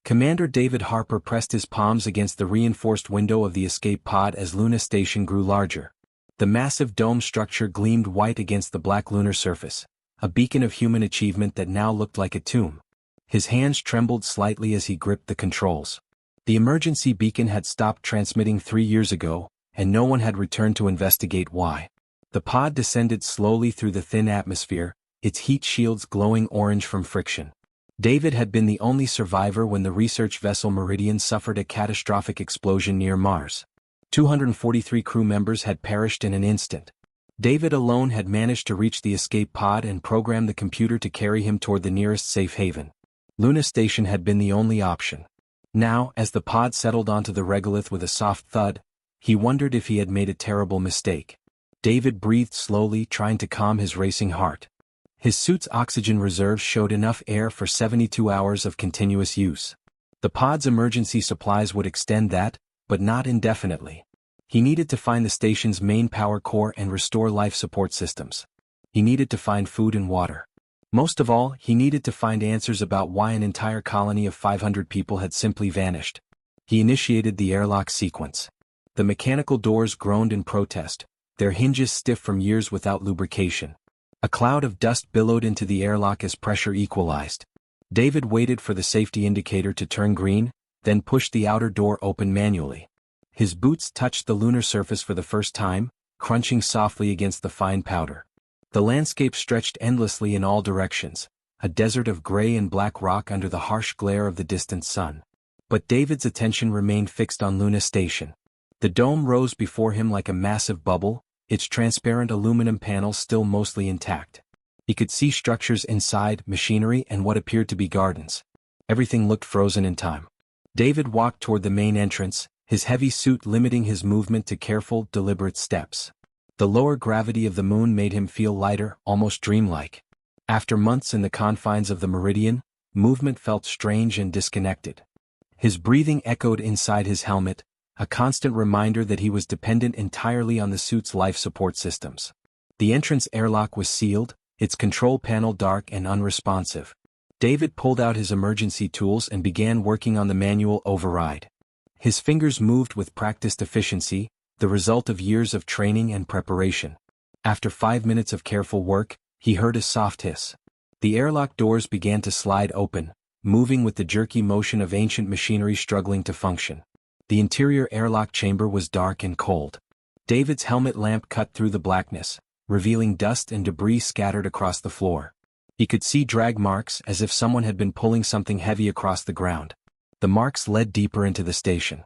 Commander David Harper pressed his palms against the reinforced window of the escape pod as Luna Station grew larger. The massive dome structure gleamed white against the black lunar surface, a beacon of human achievement that now looked like a tomb. His hands trembled slightly as he gripped the controls. The emergency beacon had stopped transmitting 3 years ago, and no one had returned to investigate why. The pod descended slowly through the thin atmosphere, its heat shields glowing orange from friction. David had been the only survivor when the research vessel Meridian suffered a catastrophic explosion near Mars. 243 crew members had perished in an instant. David alone had managed to reach the escape pod and program the computer to carry him toward the nearest safe haven. Luna Station had been the only option. Now, as the pod settled onto the regolith with a soft thud, he wondered if he had made a terrible mistake. David breathed slowly, trying to calm his racing heart. His suit's oxygen reserves showed enough air for 72 hours of continuous use. The pod's emergency supplies would extend that, but not indefinitely. He needed to find the station's main power core and restore life support systems. He needed to find food and water. Most of all, he needed to find answers about why an entire colony of 500 people had simply vanished. He initiated the airlock sequence. The mechanical doors groaned in protest, their hinges stiff from years without lubrication. A cloud of dust billowed into the airlock as pressure equalized. David waited for the safety indicator to turn green, then pushed the outer door open manually. His boots touched the lunar surface for the first time, crunching softly against the fine powder. The landscape stretched endlessly in all directions, a desert of gray and black rock under the harsh glare of the distant sun. But David's attention remained fixed on Luna Station. The dome rose before him like a massive bubble, its transparent aluminum panels still mostly intact. He could see structures inside, machinery, and what appeared to be gardens. Everything looked frozen in time. David walked toward the main entrance, his heavy suit limiting his movement to careful, deliberate steps. The lower gravity of the moon made him feel lighter, almost dreamlike. After months in the confines of the Meridian, movement felt strange and disconnected. His breathing echoed inside his helmet, a constant reminder that he was dependent entirely on the suit's life support systems. The entrance airlock was sealed, its control panel dark and unresponsive. David pulled out his emergency tools and began working on the manual override. His fingers moved with practiced efficiency, the result of years of training and preparation. After 5 minutes of careful work, he heard a soft hiss. The airlock doors began to slide open, moving with the jerky motion of ancient machinery struggling to function. The interior airlock chamber was dark and cold. David's helmet lamp cut through the blackness, revealing dust and debris scattered across the floor. He could see drag marks as if someone had been pulling something heavy across the ground. The marks led deeper into the station.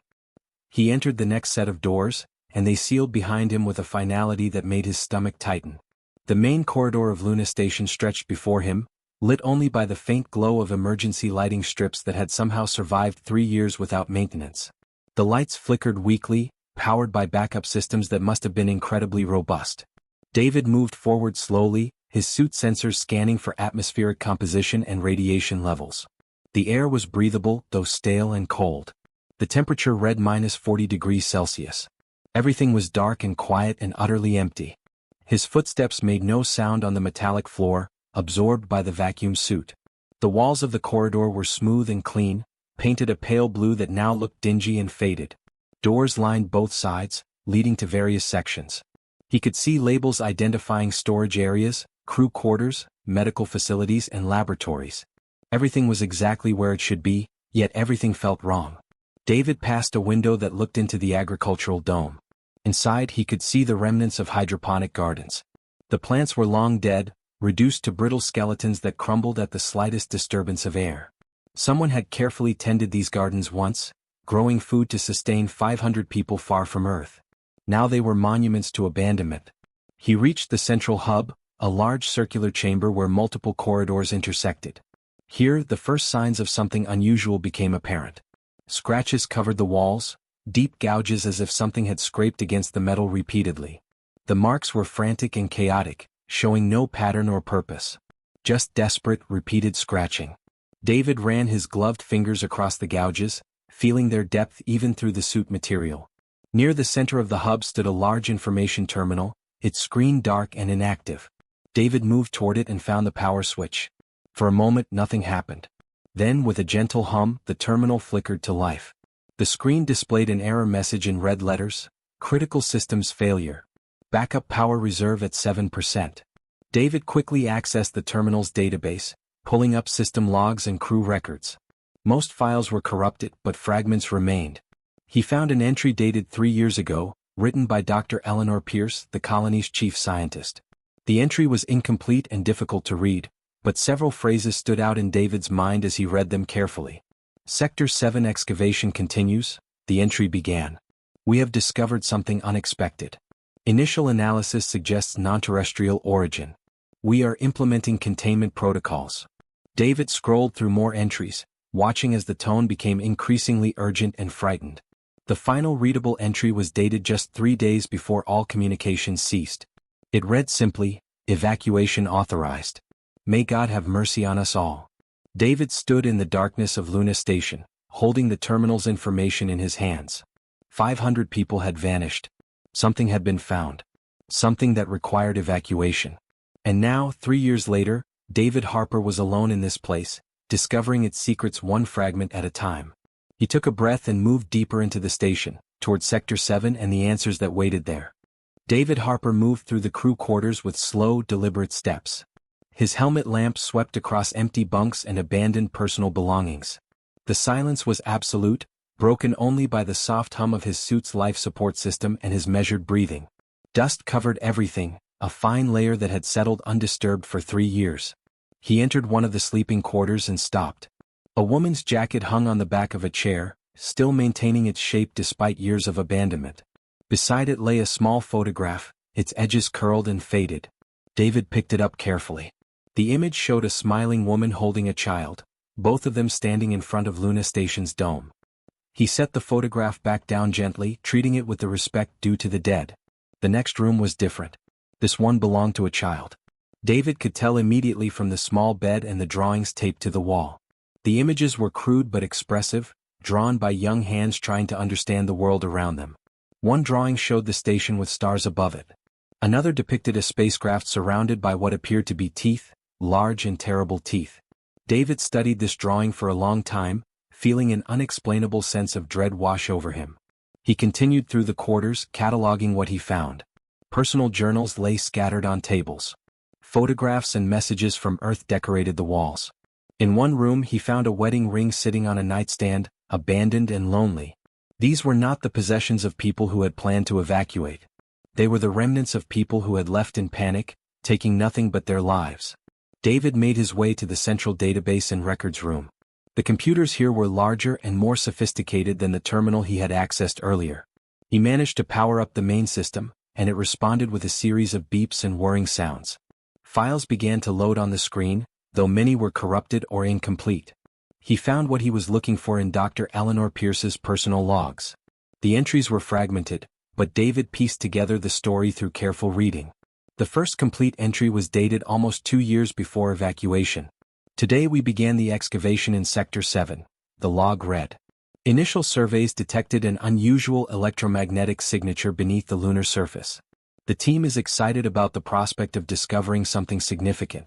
He entered the next set of doors, and they sealed behind him with a finality that made his stomach tighten. The main corridor of Luna Station stretched before him, lit only by the faint glow of emergency lighting strips that had somehow survived 3 years without maintenance. The lights flickered weakly, powered by backup systems that must have been incredibly robust. David moved forward slowly, his suit sensors scanning for atmospheric composition and radiation levels. The air was breathable, though stale and cold. The temperature read -40 degrees Celsius. Everything was dark and quiet and utterly empty. His footsteps made no sound on the metallic floor, absorbed by the vacuum suit. The walls of the corridor were smooth and clean, painted a pale blue that now looked dingy and faded. Doors lined both sides, leading to various sections. He could see labels identifying storage areas, crew quarters, medical facilities, and laboratories. Everything was exactly where it should be, yet everything felt wrong. David passed a window that looked into the agricultural dome. Inside he could see the remnants of hydroponic gardens. The plants were long dead, reduced to brittle skeletons that crumbled at the slightest disturbance of air. Someone had carefully tended these gardens once, growing food to sustain 500 people far from Earth. Now they were monuments to abandonment. He reached the central hub, a large circular chamber where multiple corridors intersected. Here, the first signs of something unusual became apparent. Scratches covered the walls, deep gouges as if something had scraped against the metal repeatedly. The marks were frantic and chaotic, showing no pattern or purpose. Just desperate, repeated scratching. David ran his gloved fingers across the gouges, feeling their depth even through the suit material. Near the center of the hub stood a large information terminal, its screen dark and inactive. David moved toward it and found the power switch. For a moment nothing happened. Then with a gentle hum, the terminal flickered to life. The screen displayed an error message in red letters: critical systems failure. Backup power reserve at 7%. David quickly accessed the terminal's database, pulling up system logs and crew records. Most files were corrupted, but fragments remained. He found an entry dated 3 years ago, written by Dr. Eleanor Pierce, the colony's chief scientist. The entry was incomplete and difficult to read, but several phrases stood out in David's mind as he read them carefully. Sector 7 excavation continues, the entry began. We have discovered something unexpected. Initial analysis suggests non-terrestrial origin. We are implementing containment protocols. David scrolled through more entries, watching as the tone became increasingly urgent and frightened. The final readable entry was dated just 3 days before all communications ceased. It read simply, "Evacuation authorized. May God have mercy on us all." David stood in the darkness of Luna Station, holding the terminal's information in his hands. 500 people had vanished. Something had been found. Something that required evacuation. And now, 3 years later, David Harper was alone in this place, discovering its secrets one fragment at a time. He took a breath and moved deeper into the station, toward Sector 7 and the answers that waited there. David Harper moved through the crew quarters with slow, deliberate steps. His helmet lamp swept across empty bunks and abandoned personal belongings. The silence was absolute, broken only by the soft hum of his suit's life support system and his measured breathing. Dust covered everything, a fine layer that had settled undisturbed for 3 years. He entered one of the sleeping quarters and stopped. A woman's jacket hung on the back of a chair, still maintaining its shape despite years of abandonment. Beside it lay a small photograph, its edges curled and faded. David picked it up carefully. The image showed a smiling woman holding a child, both of them standing in front of Luna Station's dome. He set the photograph back down gently, treating it with the respect due to the dead. The next room was different. This one belonged to a child. David could tell immediately from the small bed and the drawings taped to the wall. The images were crude but expressive, drawn by young hands trying to understand the world around them. One drawing showed the station with stars above it. Another depicted a spacecraft surrounded by what appeared to be teeth, large and terrible teeth. David studied this drawing for a long time, feeling an unexplainable sense of dread wash over him. He continued through the quarters, cataloging what he found. Personal journals lay scattered on tables. Photographs and messages from Earth decorated the walls. In one room he found a wedding ring sitting on a nightstand, abandoned and lonely. These were not the possessions of people who had planned to evacuate. They were the remnants of people who had left in panic, taking nothing but their lives. David made his way to the central database and records room. The computers here were larger and more sophisticated than the terminal he had accessed earlier. He managed to power up the main system, and it responded with a series of beeps and whirring sounds. Files began to load on the screen, though many were corrupted or incomplete. He found what he was looking for in Dr. Eleanor Pierce's personal logs. The entries were fragmented, but David pieced together the story through careful reading. The first complete entry was dated almost 2 years before evacuation. Today we began the excavation in Sector 7, the log read. Initial surveys detected an unusual electromagnetic signature beneath the lunar surface. The team is excited about the prospect of discovering something significant.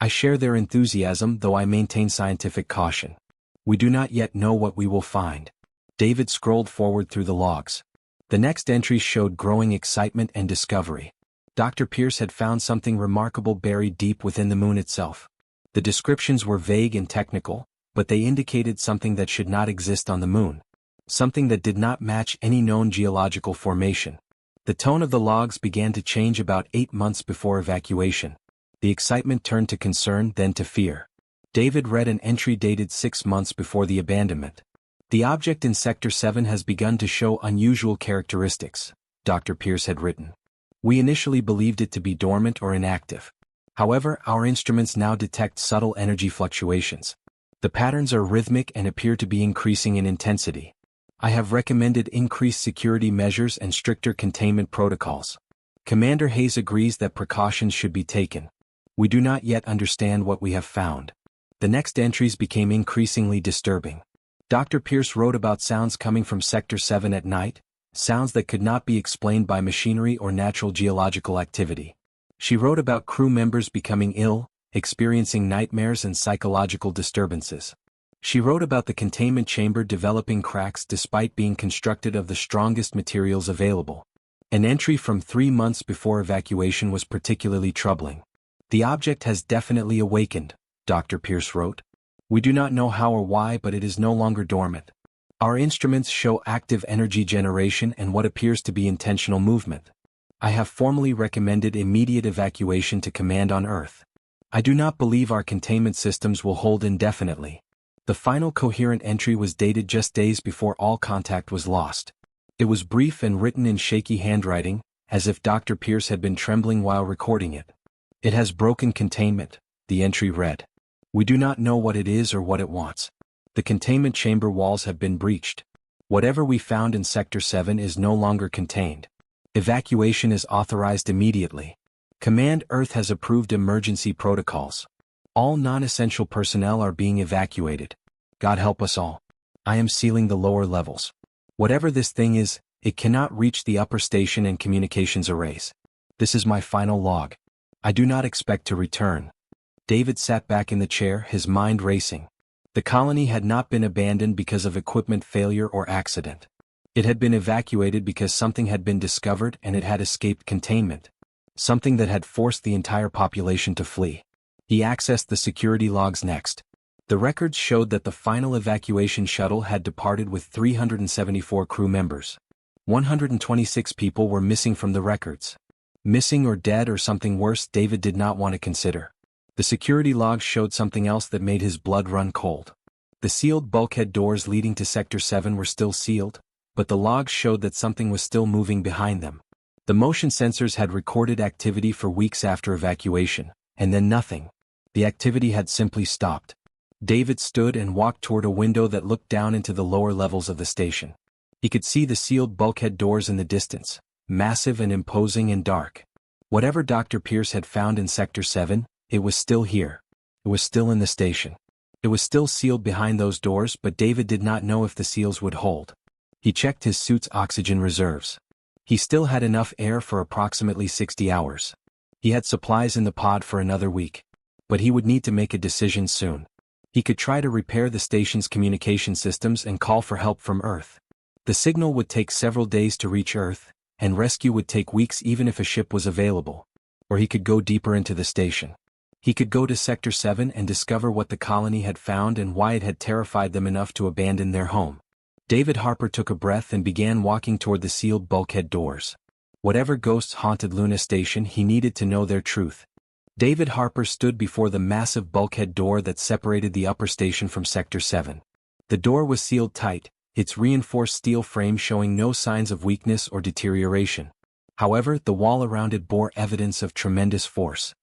I share their enthusiasm, though I maintain scientific caution. We do not yet know what we will find. David scrolled forward through the logs. The next entries showed growing excitement and discovery. Dr. Pierce had found something remarkable buried deep within the moon itself. The descriptions were vague and technical, but they indicated something that should not exist on the moon. Something that did not match any known geological formation. The tone of the logs began to change about 8 months before evacuation. The excitement turned to concern, then to fear. David read an entry dated 6 months before the abandonment. The object in Sector 7 has begun to show unusual characteristics, Dr. Pierce had written. We initially believed it to be dormant or inactive. However, our instruments now detect subtle energy fluctuations. The patterns are rhythmic and appear to be increasing in intensity. I have recommended increased security measures and stricter containment protocols. Commander Hayes agrees that precautions should be taken. We do not yet understand what we have found. The next entries became increasingly disturbing. Dr. Pierce wrote about sounds coming from Sector 7 at night, sounds that could not be explained by machinery or natural geological activity. She wrote about crew members becoming ill, experiencing nightmares and psychological disturbances. She wrote about the containment chamber developing cracks despite being constructed of the strongest materials available. An entry from 3 months before evacuation was particularly troubling. "The object has definitely awakened," Dr. Pierce wrote. "We do not know how or why, but it is no longer dormant. Our instruments show active energy generation and what appears to be intentional movement. I have formally recommended immediate evacuation to command on Earth. I do not believe our containment systems will hold indefinitely." The final coherent entry was dated just days before all contact was lost. It was brief and written in shaky handwriting, as if Dr. Pierce had been trembling while recording it. "It has broken containment," the entry read. "We do not know what it is or what it wants. The containment chamber walls have been breached. Whatever we found in Sector 7 is no longer contained. Evacuation is authorized immediately. Command Earth has approved emergency protocols. All non-essential personnel are being evacuated. God help us all. I am sealing the lower levels. Whatever this thing is, it cannot reach the upper station and communications arrays. This is my final log. I do not expect to return." David sat back in the chair, his mind racing. The colony had not been abandoned because of equipment failure or accident. It had been evacuated because something had been discovered and it had escaped containment. Something that had forced the entire population to flee. He accessed the security logs next. The records showed that the final evacuation shuttle had departed with 374 crew members. 126 people were missing from the records. Missing or dead or something worse David did not want to consider. The security logs showed something else that made his blood run cold. The sealed bulkhead doors leading to Sector 7 were still sealed, but the logs showed that something was still moving behind them. The motion sensors had recorded activity for weeks after evacuation, and then nothing. The activity had simply stopped. David stood and walked toward a window that looked down into the lower levels of the station. He could see the sealed bulkhead doors in the distance, massive and imposing and dark. Whatever Dr. Pierce had found in Sector 7, it was still here. It was still in the station. It was still sealed behind those doors, but David did not know if the seals would hold. He checked his suit's oxygen reserves. He still had enough air for approximately 60 hours. He had supplies in the pod for another week. But he would need to make a decision soon. He could try to repair the station's communication systems and call for help from Earth. The signal would take several days to reach Earth, and rescue would take weeks even if a ship was available. Or he could go deeper into the station. He could go to Sector 7 and discover what the colony had found and why it had terrified them enough to abandon their home. David Harper took a breath and began walking toward the sealed bulkhead doors. Whatever ghosts haunted Luna Station, he needed to know their truth. David Harper stood before the massive bulkhead door that separated the upper station from Sector 7. The door was sealed tight, its reinforced steel frame showing no signs of weakness or deterioration. However, the wall around it bore evidence of tremendous force.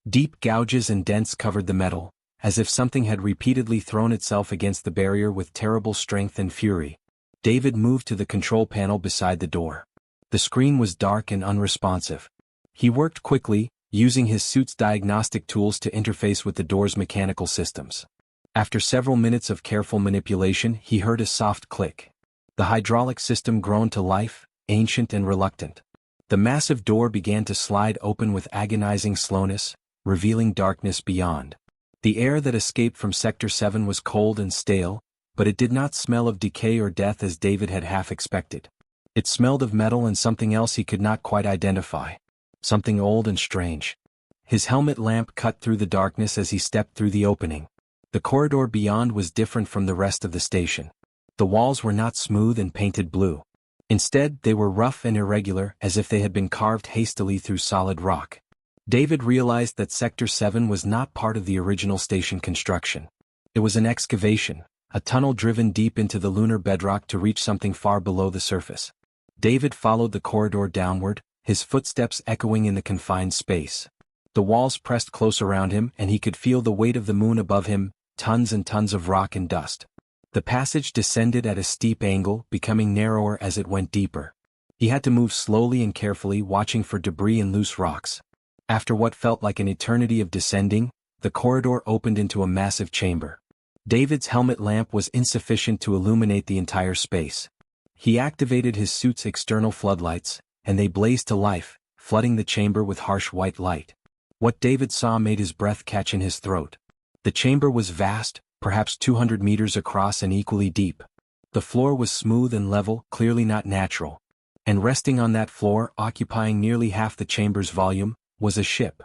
Deep gouges and dents covered the metal, as if something had repeatedly thrown itself against the barrier with terrible strength and fury. David moved to the control panel beside the door. The screen was dark and unresponsive. He worked quickly, using his suit's diagnostic tools to interface with the door's mechanical systems. After several minutes of careful manipulation, he heard a soft click. The hydraulic system groaned to life, ancient and reluctant. The massive door began to slide open with agonizing slowness, revealing darkness beyond. The air that escaped from Sector 7 was cold and stale, but it did not smell of decay or death as David had half expected. It smelled of metal and something else he could not quite identify. Something old and strange. His helmet lamp cut through the darkness as he stepped through the opening. The corridor beyond was different from the rest of the station. The walls were not smooth and painted blue. Instead, they were rough and irregular, as if they had been carved hastily through solid rock. David realized that Sector 7 was not part of the original station construction. It was an excavation, a tunnel driven deep into the lunar bedrock to reach something far below the surface. David followed the corridor downward, his footsteps echoing in the confined space. The walls pressed close around him and he could feel the weight of the moon above him, tons and tons of rock and dust. The passage descended at a steep angle, becoming narrower as it went deeper. He had to move slowly and carefully, watching for debris and loose rocks. After what felt like an eternity of descending, the corridor opened into a massive chamber. David's helmet lamp was insufficient to illuminate the entire space. He activated his suit's external floodlights, and they blazed to life, flooding the chamber with harsh white light. What David saw made his breath catch in his throat. The chamber was vast, perhaps 200 meters across and equally deep. The floor was smooth and level, clearly not natural. And resting on that floor, occupying nearly half the chamber's volume, was a ship.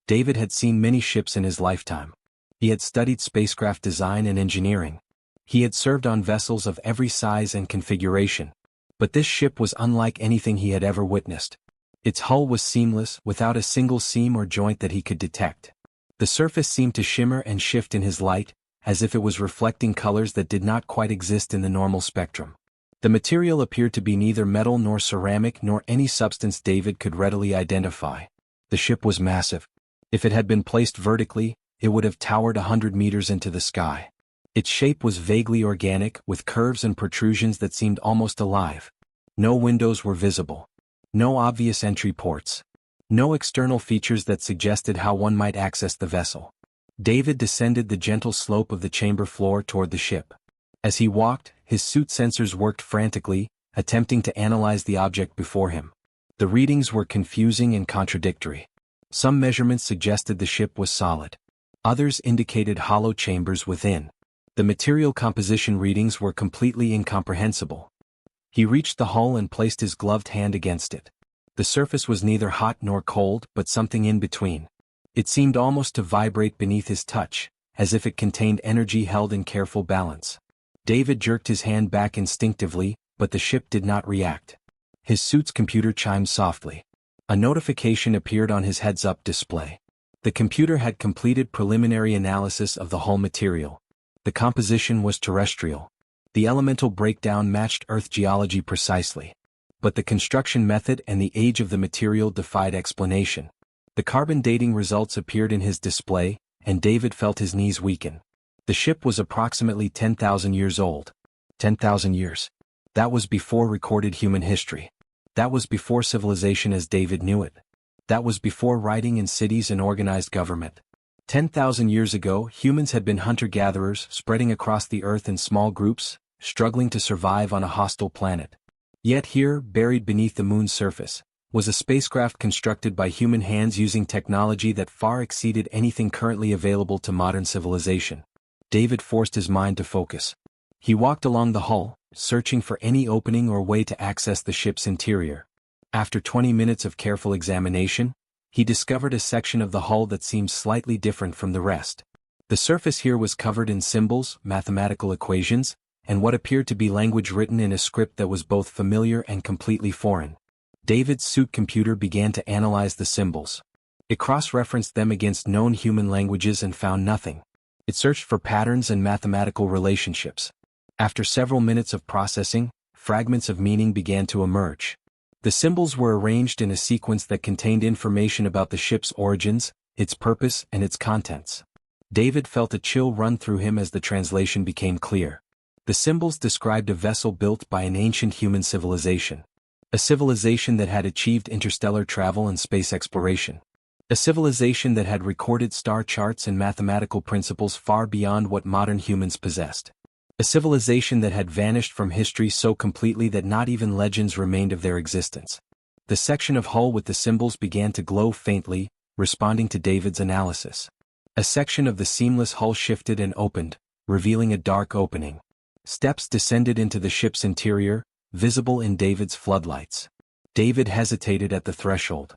David had seen many ships in his lifetime. He had studied spacecraft design and engineering. He had served on vessels of every size and configuration. But this ship was unlike anything he had ever witnessed. Its hull was seamless, without a single seam or joint that he could detect. The surface seemed to shimmer and shift in his light, as if it was reflecting colors that did not quite exist in the normal spectrum. The material appeared to be neither metal nor ceramic nor any substance David could readily identify. The ship was massive. If it had been placed vertically, it would have towered 100 meters into the sky. Its shape was vaguely organic, with curves and protrusions that seemed almost alive. No windows were visible. No obvious entry ports. No external features that suggested how one might access the vessel. David descended the gentle slope of the chamber floor toward the ship. As he walked, his suit sensors worked frantically, attempting to analyze the object before him. The readings were confusing and contradictory. Some measurements suggested the ship was solid. Others indicated hollow chambers within. The material composition readings were completely incomprehensible. He reached the hull and placed his gloved hand against it. The surface was neither hot nor cold, but something in between. It seemed almost to vibrate beneath his touch, as if it contained energy held in careful balance. David jerked his hand back instinctively, but the ship did not react. His suit's computer chimed softly. A notification appeared on his heads-up display. The computer had completed preliminary analysis of the hull material. The composition was terrestrial. The elemental breakdown matched Earth geology precisely. But the construction method and the age of the material defied explanation. The carbon dating results appeared in his display, and David felt his knees weaken. The ship was approximately 10,000 years old. 10,000 years. That was before recorded human history. That was before civilization as David knew it. That was before writing in cities and organized government. 10,000 years ago, humans had been hunter-gatherers, spreading across the Earth in small groups, struggling to survive on a hostile planet. Yet here, buried beneath the moon's surface, was a spacecraft constructed by human hands using technology that far exceeded anything currently available to modern civilization. David forced his mind to focus. He walked along the hull, searching for any opening or way to access the ship's interior. After 20 minutes of careful examination, he discovered a section of the hull that seemed slightly different from the rest. The surface here was covered in symbols, mathematical equations, and what appeared to be language written in a script that was both familiar and completely foreign. David's suit computer began to analyze the symbols. It cross-referenced them against known human languages and found nothing. It searched for patterns and mathematical relationships. After several minutes of processing, fragments of meaning began to emerge. The symbols were arranged in a sequence that contained information about the ship's origins, its purpose, and its contents. David felt a chill run through him as the translation became clear. The symbols described a vessel built by an ancient human civilization. A civilization that had achieved interstellar travel and space exploration. A civilization that had recorded star charts and mathematical principles far beyond what modern humans possessed. A civilization that had vanished from history so completely that not even legends remained of their existence. The section of hull with the symbols began to glow faintly, responding to David's analysis. A section of the seamless hull shifted and opened, revealing a dark opening. Steps descended into the ship's interior, visible in David's floodlights. David hesitated at the threshold.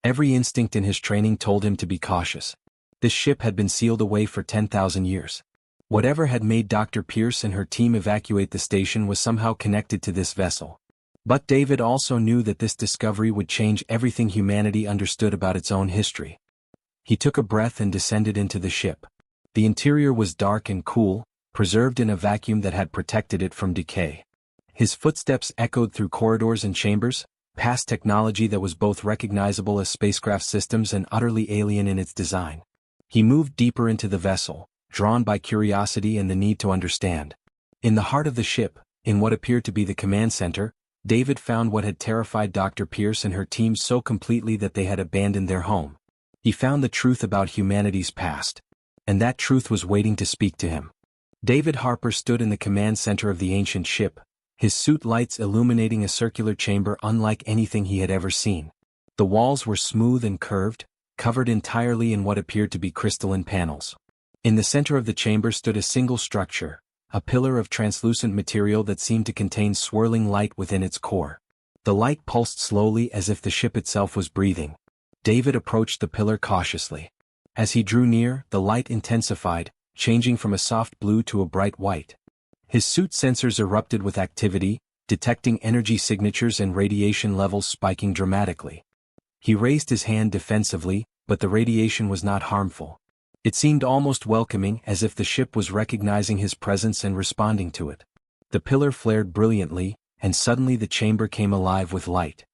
Every instinct in his training told him to be cautious. This ship had been sealed away for 10,000 years. Whatever had made Dr. Pierce and her team evacuate the station was somehow connected to this vessel. But David also knew that this discovery would change everything humanity understood about its own history. He took a breath and descended into the ship. The interior was dark and cool, preserved in a vacuum that had protected it from decay. His footsteps echoed through corridors and chambers, past technology that was both recognizable as spacecraft systems and utterly alien in its design. He moved deeper into the vessel, drawn by curiosity and the need to understand. In the heart of the ship, in what appeared to be the command center, David found what had terrified Dr. Pierce and her team so completely that they had abandoned their home. He found the truth about humanity's past. And that truth was waiting to speak to him. David Harper stood in the command center of the ancient ship, his suit lights illuminating a circular chamber unlike anything he had ever seen. The walls were smooth and curved, covered entirely in what appeared to be crystalline panels. In the center of the chamber stood a single structure, a pillar of translucent material that seemed to contain swirling light within its core. The light pulsed slowly as if the ship itself was breathing. David approached the pillar cautiously. As he drew near, the light intensified, changing from a soft blue to a bright white. His suit sensors erupted with activity, detecting energy signatures and radiation levels spiking dramatically. He raised his hand defensively, but the radiation was not harmful. It seemed almost welcoming, as if the ship was recognizing his presence and responding to it. The pillar flared brilliantly, and suddenly the chamber came alive with light.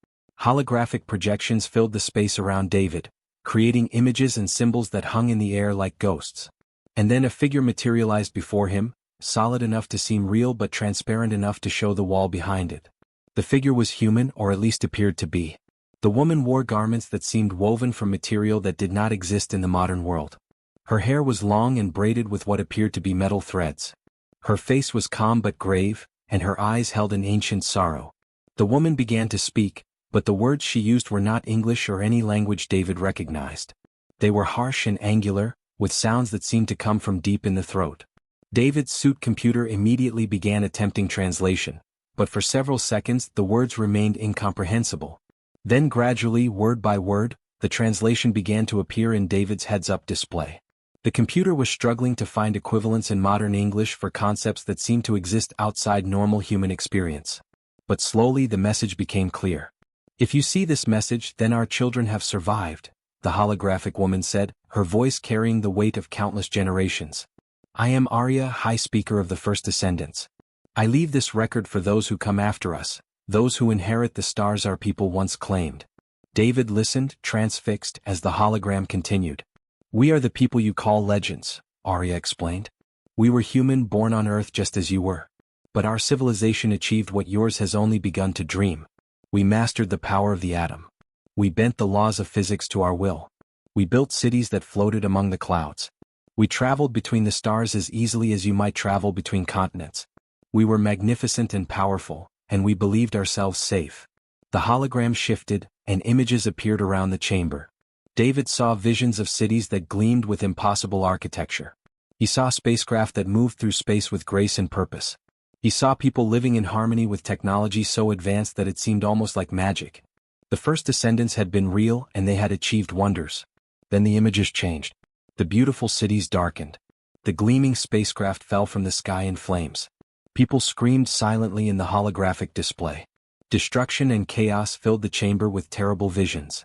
Holographic projections filled the space around David, creating images and symbols that hung in the air like ghosts. And then a figure materialized before him, solid enough to seem real but transparent enough to show the wall behind it. The figure was human, or at least appeared to be. The woman wore garments that seemed woven from material that did not exist in the modern world. Her hair was long and braided with what appeared to be metal threads. Her face was calm but grave, and her eyes held an ancient sorrow. The woman began to speak, but the words she used were not English or any language David recognized. They were harsh and angular, with sounds that seemed to come from deep in the throat. David's suit computer immediately began attempting translation, but for several seconds the words remained incomprehensible. Then gradually, word by word, the translation began to appear in David's heads-up display. The computer was struggling to find equivalents in modern English for concepts that seemed to exist outside normal human experience. But slowly the message became clear. "If you see this message, then our children have survived," the holographic woman said, her voice carrying the weight of countless generations. "I am Arya, High Speaker of the First Descendants. I leave this record for those who come after us, those who inherit the stars our people once claimed." David listened, transfixed, as the hologram continued. "We are the people you call legends," Arya explained. "We were human, born on Earth just as you were. But our civilization achieved what yours has only begun to dream. We mastered the power of the atom. We bent the laws of physics to our will. We built cities that floated among the clouds. We traveled between the stars as easily as you might travel between continents. We were magnificent and powerful, and we believed ourselves safe." The hologram shifted, and images appeared around the chamber. David saw visions of cities that gleamed with impossible architecture. He saw spacecraft that moved through space with grace and purpose. He saw people living in harmony with technology so advanced that it seemed almost like magic. The first descendants had been real, and they had achieved wonders. Then the images changed. The beautiful cities darkened. The gleaming spacecraft fell from the sky in flames. People screamed silently in the holographic display. Destruction and chaos filled the chamber with terrible visions.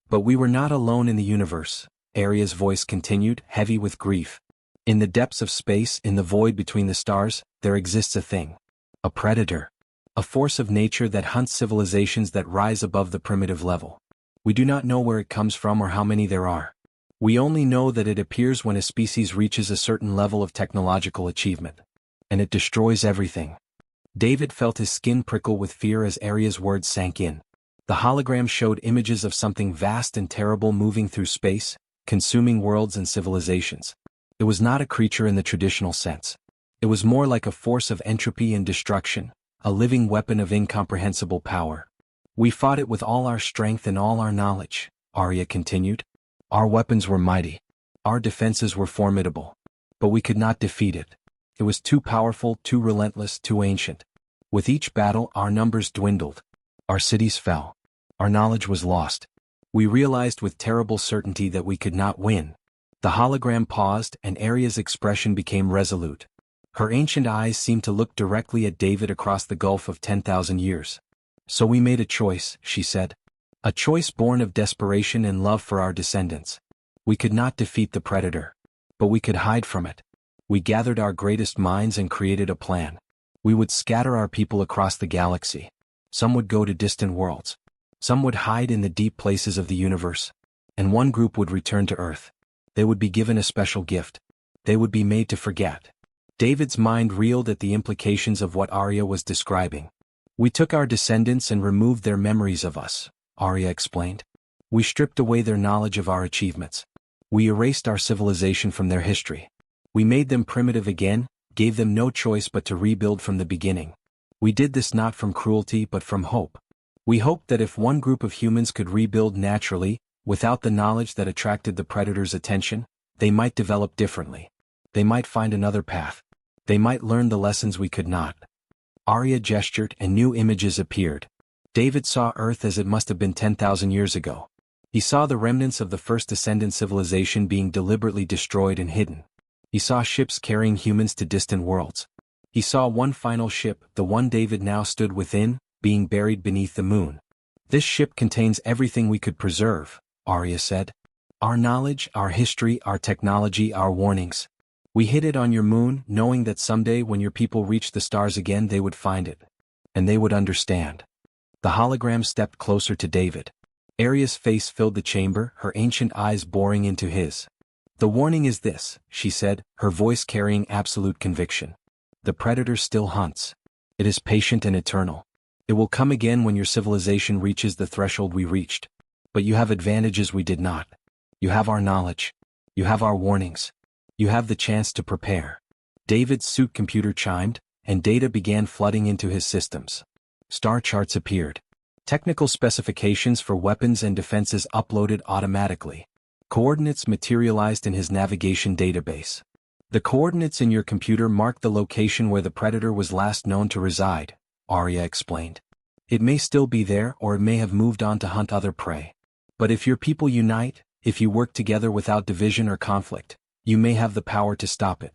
"But we were not alone in the universe," Arya's voice continued, heavy with grief. "In the depths of space, in the void between the stars, there exists a thing. A predator. A force of nature that hunts civilizations that rise above the primitive level. We do not know where it comes from or how many there are. We only know that it appears when a species reaches a certain level of technological achievement. And it destroys everything." David felt his skin prickle with fear as Arya's words sank in. The hologram showed images of something vast and terrible moving through space, consuming worlds and civilizations. It was not a creature in the traditional sense. It was more like a force of entropy and destruction, a living weapon of incomprehensible power. "We fought it with all our strength and all our knowledge," Arya continued. "Our weapons were mighty. Our defenses were formidable. But we could not defeat it. It was too powerful, too relentless, too ancient. With each battle, our numbers dwindled. Our cities fell. Our knowledge was lost. We realized with terrible certainty that we could not win." The hologram paused, and Arya's expression became resolute. Her ancient eyes seemed to look directly at David across the gulf of 10,000 years. "So we made a choice," she said. "A choice born of desperation and love for our descendants. We could not defeat the predator. But we could hide from it. We gathered our greatest minds and created a plan. We would scatter our people across the galaxy. Some would go to distant worlds. Some would hide in the deep places of the universe. And one group would return to Earth. They would be given a special gift. They would be made to forget." David's mind reeled at the implications of what Arya was describing. "We took our descendants and removed their memories of us," Arya explained. "We stripped away their knowledge of our achievements. We erased our civilization from their history. We made them primitive again, gave them no choice but to rebuild from the beginning. We did this not from cruelty but from hope. We hoped that if one group of humans could rebuild naturally, without the knowledge that attracted the predator's attention, they might develop differently. They might find another path. They might learn the lessons we could not. Arya gestured and new images appeared. David saw Earth as it must have been 10,000 years ago. He saw the remnants of the first ascendant civilization being deliberately destroyed and hidden. He saw ships carrying humans to distant worlds. He saw one final ship, the one David now stood within, being buried beneath the moon. This ship contains everything we could preserve, Arya said. Our knowledge, our history, our technology, our warnings. We hid it on your moon, knowing that someday when your people reached the stars again they would find it. And they would understand. The hologram stepped closer to David. Arya's face filled the chamber, her ancient eyes boring into his. The warning is this, she said, her voice carrying absolute conviction. The predator still hunts. It is patient and eternal. It will come again when your civilization reaches the threshold we reached. But you have advantages we did not. You have our knowledge. You have our warnings. You have the chance to prepare. David's suit computer chimed, and data began flooding into his systems. Star charts appeared. Technical specifications for weapons and defenses uploaded automatically. Coordinates materialized in his navigation database. The coordinates in your computer mark the location where the predator was last known to reside, Arya explained. It may still be there or it may have moved on to hunt other prey. But if your people unite, if you work together without division or conflict, you may have the power to stop it.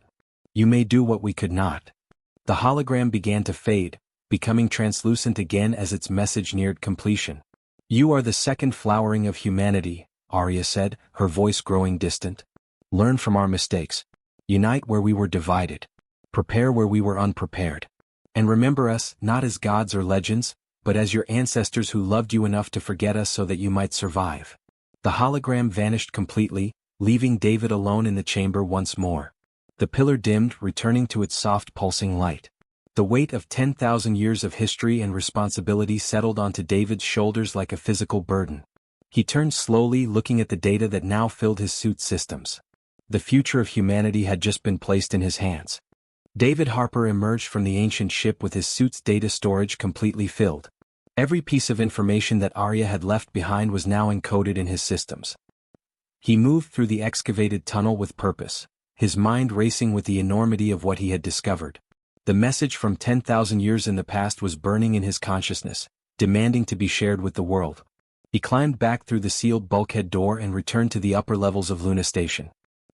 You may do what we could not. The hologram began to fade, becoming translucent again as its message neared completion. You are the second flowering of humanity, Arya said, her voice growing distant. Learn from our mistakes. Unite where we were divided. Prepare where we were unprepared. And remember us, not as gods or legends, but as your ancestors who loved you enough to forget us so that you might survive. The hologram vanished completely, leaving David alone in the chamber once more. The pillar dimmed, returning to its soft pulsing light. The weight of 10,000 years of history and responsibility settled onto David's shoulders like a physical burden. He turned slowly, looking at the data that now filled his suit's systems. The future of humanity had just been placed in his hands. David Harper emerged from the ancient ship with his suit's data storage completely filled. Every piece of information that Arya had left behind was now encoded in his systems. He moved through the excavated tunnel with purpose, his mind racing with the enormity of what he had discovered. The message from 10,000 years in the past was burning in his consciousness, demanding to be shared with the world. He climbed back through the sealed bulkhead door and returned to the upper levels of Luna Station.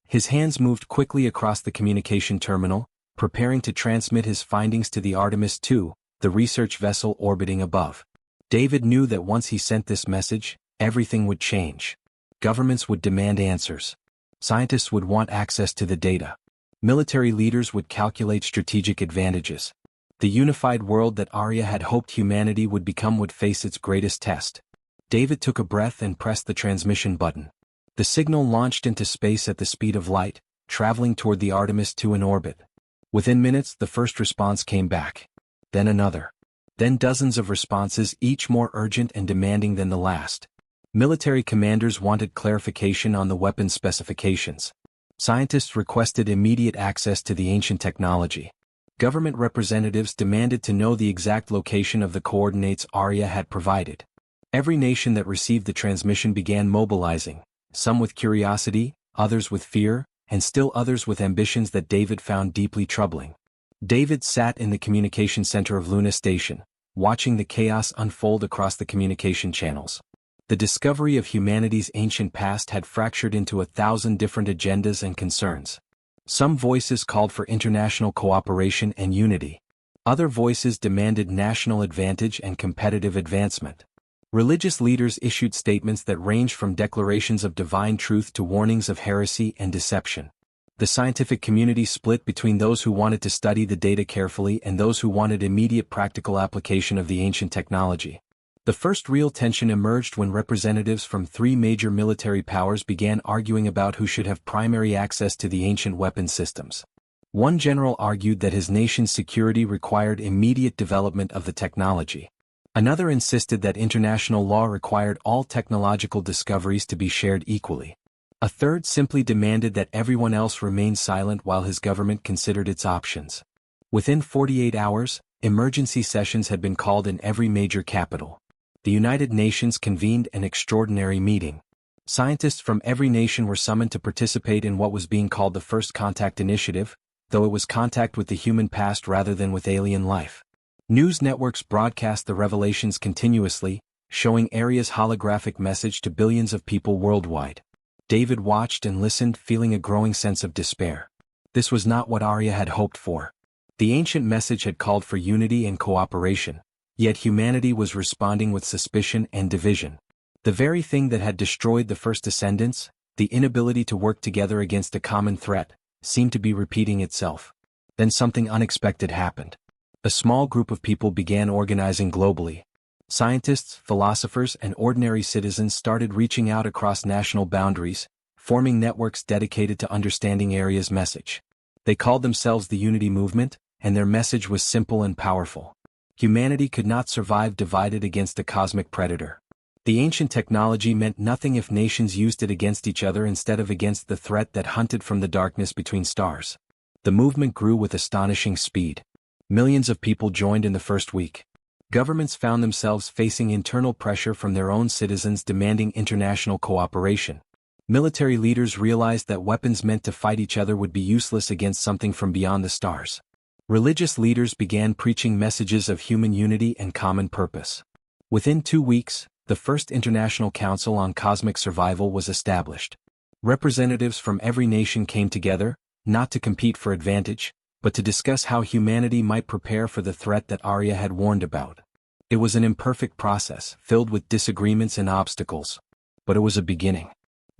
His hands moved quickly across the communication terminal, preparing to transmit his findings to the Artemis II, the research vessel orbiting above. David knew that once he sent this message, everything would change. Governments would demand answers. Scientists would want access to the data. Military leaders would calculate strategic advantages. The unified world that Arya had hoped humanity would become would face its greatest test. David took a breath and pressed the transmission button. The signal launched into space at the speed of light, traveling toward the Artemis II in orbit. Within minutes, the first response came back. Then another. Then dozens of responses, each more urgent and demanding than the last. Military commanders wanted clarification on the weapon specifications. Scientists requested immediate access to the ancient technology. Government representatives demanded to know the exact location of the coordinates Arya had provided. Every nation that received the transmission began mobilizing, some with curiosity, others with fear, and still others with ambitions that David found deeply troubling. David sat in the communication center of Luna Station, watching the chaos unfold across the communication channels. The discovery of humanity's ancient past had fractured into 1,000 different agendas and concerns. Some voices called for international cooperation and unity. Other voices demanded national advantage and competitive advancement. Religious leaders issued statements that ranged from declarations of divine truth to warnings of heresy and deception. The scientific community split between those who wanted to study the data carefully and those who wanted immediate practical application of the ancient technology. The first real tension emerged when representatives from 3 major military powers began arguing about who should have primary access to the ancient weapon systems. One general argued that his nation's security required immediate development of the technology. Another insisted that international law required all technological discoveries to be shared equally. A third simply demanded that everyone else remain silent while his government considered its options. Within 48 hours, emergency sessions had been called in every major capital. The United Nations convened an extraordinary meeting. Scientists from every nation were summoned to participate in what was being called the First Contact Initiative, though it was contact with the human past rather than with alien life. News networks broadcast the revelations continuously, showing Aria's holographic message to billions of people worldwide. David watched and listened, feeling a growing sense of despair. This was not what Aria had hoped for. The ancient message had called for unity and cooperation, yet humanity was responding with suspicion and division. The very thing that had destroyed the first descendants, the inability to work together against a common threat, seemed to be repeating itself. Then something unexpected happened. A small group of people began organizing globally. Scientists, philosophers, and ordinary citizens started reaching out across national boundaries, forming networks dedicated to understanding Aria's message. They called themselves the Unity Movement, and their message was simple and powerful. Humanity could not survive divided against a cosmic predator. The ancient technology meant nothing if nations used it against each other instead of against the threat that hunted from the darkness between stars. The movement grew with astonishing speed. Millions of people joined in the first week. Governments found themselves facing internal pressure from their own citizens demanding international cooperation. Military leaders realized that weapons meant to fight each other would be useless against something from beyond the stars. Religious leaders began preaching messages of human unity and common purpose. Within 2 weeks, the first International Council on Cosmic Survival was established. Representatives from every nation came together, not to compete for advantage, but to discuss how humanity might prepare for the threat that Aria had warned about. It was an imperfect process, filled with disagreements and obstacles. But it was a beginning.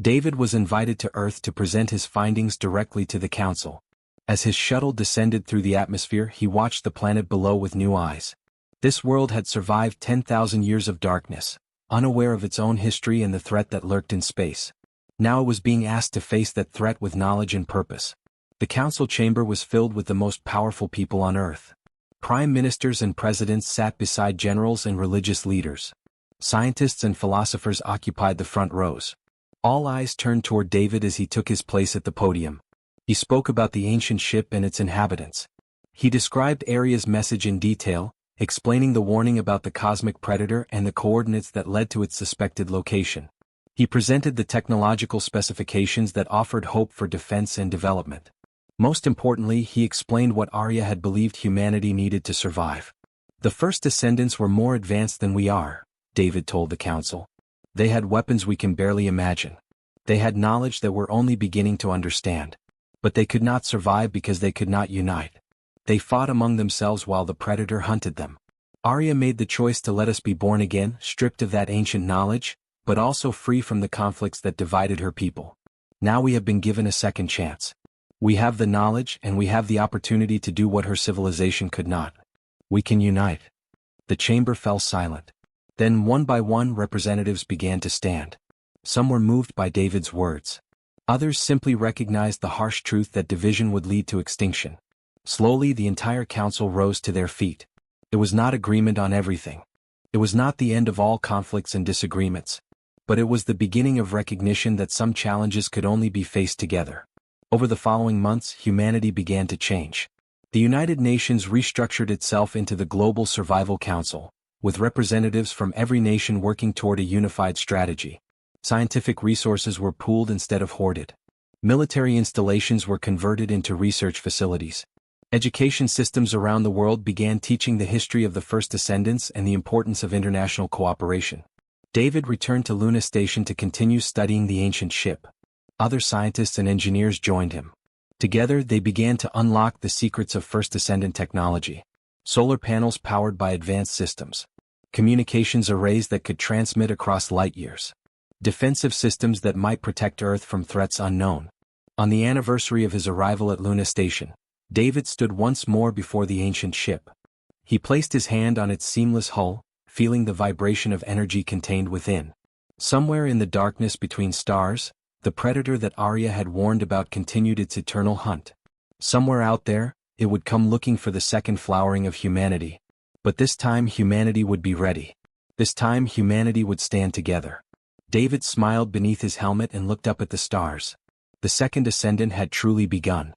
David was invited to Earth to present his findings directly to the Council. As his shuttle descended through the atmosphere, he watched the planet below with new eyes. This world had survived 10,000 years of darkness, unaware of its own history and the threat that lurked in space. Now it was being asked to face that threat with knowledge and purpose. The council chamber was filled with the most powerful people on Earth. Prime ministers and presidents sat beside generals and religious leaders. Scientists and philosophers occupied the front rows. All eyes turned toward David as he took his place at the podium. He spoke about the ancient ship and its inhabitants. He described Aria's message in detail, explaining the warning about the cosmic predator and the coordinates that led to its suspected location. He presented the technological specifications that offered hope for defense and development. Most importantly, he explained what Aria had believed humanity needed to survive. The first descendants were more advanced than we are, David told the council. They had weapons we can barely imagine. They had knowledge that we're only beginning to understand. But they could not survive because they could not unite. They fought among themselves while the predator hunted them. Aria made the choice to let us be born again, stripped of that ancient knowledge, but also free from the conflicts that divided her people. Now we have been given a second chance. We have the knowledge and we have the opportunity to do what her civilization could not. We can unite. The chamber fell silent. Then one by one representatives began to stand. Some were moved by David's words. Others simply recognized the harsh truth that division would lead to extinction. Slowly the entire council rose to their feet. It was not agreement on everything. It was not the end of all conflicts and disagreements. But it was the beginning of recognition that some challenges could only be faced together. Over the following months, humanity began to change. The United Nations restructured itself into the Global Survival Council, with representatives from every nation working toward a unified strategy. Scientific resources were pooled instead of hoarded. Military installations were converted into research facilities. Education systems around the world began teaching the history of the first descendants and the importance of international cooperation. David returned to Luna Station to continue studying the ancient ship. Other scientists and engineers joined him. Together they began to unlock the secrets of first descendant technology. Solar panels powered by advanced systems. Communications arrays that could transmit across light years. Defensive systems that might protect Earth from threats unknown. On the anniversary of his arrival at Luna Station, David stood once more before the ancient ship. He placed his hand on its seamless hull, feeling the vibration of energy contained within. Somewhere in the darkness between stars, the predator that Aria had warned about continued its eternal hunt. Somewhere out there, it would come looking for the second flowering of humanity. But this time humanity would be ready. This time humanity would stand together. David smiled beneath his helmet and looked up at the stars. The second ascendant had truly begun.